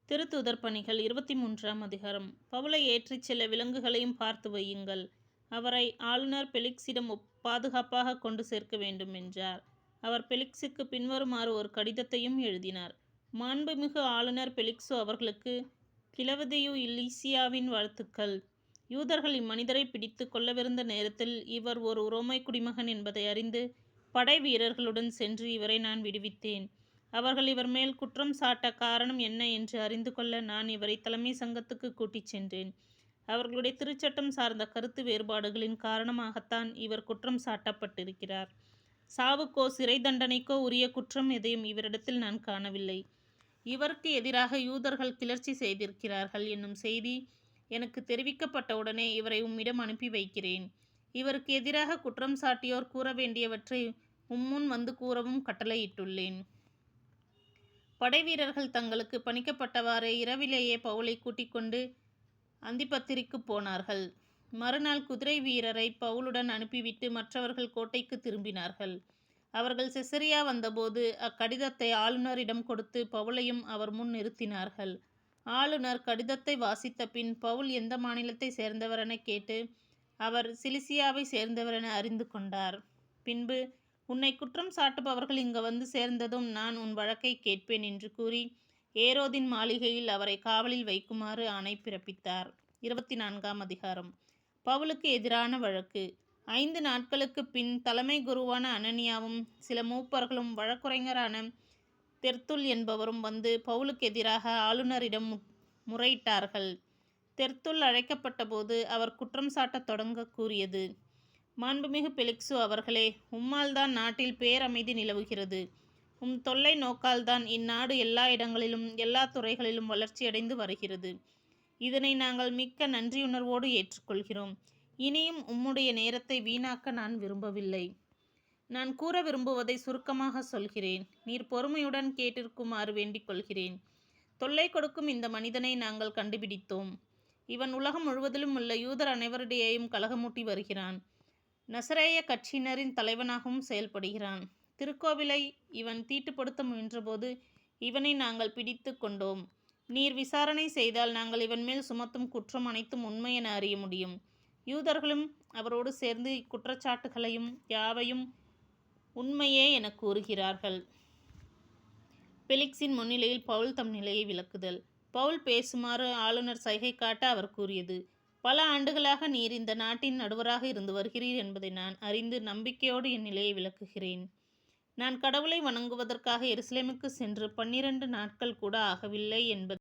திருத்தூதர் பணிகள் 23ஆம் அதிகாரம். பவுலை ஏற்றிச் செல்ல விலங்குகளையும் பார்த்து வையுங்கள். அவரை ஆளுநர் பெலிக்ஸிடம் பாதுகாப்பாக கொண்டு சேர்க்க வேண்டும் என்றார். அவர் பெலிக்ஸுக்கு பின்வருமாறு ஒரு கடிதத்தையும் எழுதினார். மாண்புமிகு ஆளுநர் பெலிக்ஸு அவர்களுக்கு கிலவதியு இலிசியாவின் வாழ்த்துக்கள். யூதர்கள் இம்மனிதரை பிடித்து கொள்ளவிருந்த நேரத்தில் இவர் ஒரு உரோமை குடிமகன் என்பதை அறிந்து படை வீரர்களுடன் சென்று இவரை நான் விடுவித்தேன். அவர்கள் இவர் மேல் குற்றம் சாட்ட காரணம் என்ன என்று அறிந்து கொள்ள நான் இவரை தலைமை சங்கத்துக்கு கூட்டிச் சென்றேன். அவர்களுடைய திருச்சட்டம் சார்ந்த கருத்து வேறுபாடுகளின் காரணமாகத்தான் இவர் குற்றம் சாட்டப்பட்டிருக்கிறார். சாவுக்கோ சிறை தண்டனைக்கோ உரிய குற்றம் எதையும் இவரிடத்தில் நான் காணவில்லை. இவருக்கு எதிராக யூதர்கள் கிளர்ச்சி செய்திருக்கிறார்கள் என்னும் செய்தி எனக்கு தெரிவிக்கப்பட்டவுடனே இவரை உம்மிடம் அனுப்பி வைக்கிறேன். இவருக்கு எதிராக குற்றம் சாட்டியோர் கூற வேண்டியவற்றை உம்முன் வந்து கூறவும் கட்டளையிட்டுள்ளேன். படைவீரர்கள் தங்களுக்கு பணிக்கப்பட்டவாறே இரவிலேயே பவுலை கூட்டிக் கொண்டு அந்திப்பத்திரிக்கு போனார்கள். மறுநாள் குதிரை வீரரை பவுலுடன் அனுப்பிவிட்டு மற்றவர்கள் கோட்டைக்கு திரும்பினார்கள். அவர்கள் செசரியா வந்தபோது அக்கடிதத்தை ஆளுநரிடம் கொடுத்து பவுலையும் அவர் முன் நிறுத்தினார்கள். ஆளுநர் கடிதத்தை வாசித்த பின் பவுல் எந்த மாநிலத்தை சேர்ந்தவர் என கேட்டு அவர் சிலிசியாவை சேர்ந்தவர் என அறிந்து கொண்டார். பின்பு உன்னை குற்றம் சாட்டுபவர்கள் இங்கு வந்து சேர்ந்ததும் நான் உன் வழக்கை கேட்பேன் என்று கூறி ஏரோதின் மாளிகையில் அவரை காவலில் வைக்குமாறு ஆணை பிறப்பித்தார். 24ஆம் அதிகாரம். பவுலுக்கு எதிரான வழக்கு. 5 நாட்களுக்கு பின் தலைமை குருவான அனனியாவும் சில மூப்பர்களும் வழக்குரைஞரான தெர்த்துல் என்பவரும் வந்து பவுலுக்கு எதிராக ஆளுநரிடம் முறையிட்டார்கள். தெர்த்துல் அழைக்கப்பட்ட போது அவர் குற்றம் சாட்டத் தொடங்க கூறியது: மாண்புமிகு பெலிக்ஸு அவர்களே, உம்மால்தான் நாட்டில் பேரமைதி நிலவுகிறது. உம் தொல்லை நோக்கால்தான் இந்நாடு எல்லா இடங்களிலும் எல்லா துறைகளிலும் வளர்ச்சியடைந்து வருகிறது. இதனை நாங்கள் மிக்க நன்றியுணர்வோடு ஏற்றுக்கொள்கிறோம். இனியும் உம்முடைய நேரத்தை வீணாக்க நான் விரும்பவில்லை. நான் கூற விரும்புவதை சுருக்கமாக சொல்கிறேன். நீர் பொறுமையுடன் கேட்டிருக்குமாறு வேண்டிக் கொள்கிறேன். தொல்லை கொடுக்கும் இந்த மனிதனை நாங்கள் கண்டுபிடித்தோம். இவன் உலகம் முழுவதிலும் உள்ள யூதர் அனைவரிடையேயும் கலகமூட்டி வருகிறான். நசரேய கட்சியினரின் தலைவனாகவும் செயல்படுகிறான். திருக்கோவிலை இவன் தீட்டுப்படுத்த முயன்றபோது இவனை நாங்கள் பிடித்து கொண்டோம். நீர் விசாரணை செய்தால் நாங்கள் இவன் மேல் சுமத்தும் குற்றம் அனைத்தும் உண்மை என அறிய முடியும். யூதர்களும் அவரோடு சேர்ந்து இக்குற்றச்சாட்டுகளையும் யாவையும் உண்மையே என கூறுகிறார்கள். பெலிக்ஸின் முன்னிலையில் பவுல் தம் நிலையை விளக்குதல். பவுல் பேசுமாறு ஆளுநர் சைகை காட்ட அவர் கூறியது: பல ஆண்டுகளாக நீர் இந்த நாட்டின் நடுவராக இருந்து வருகிறீர் என்பதை நான் அறிந்து நம்பிக்கையோடு என் நிலையை விளக்குகிறேன். நான் கடவுளை வணங்குவதற்காக எருசலேமுக்கு சென்று 12 நாட்கள் கூட ஆகவில்லை என்பதை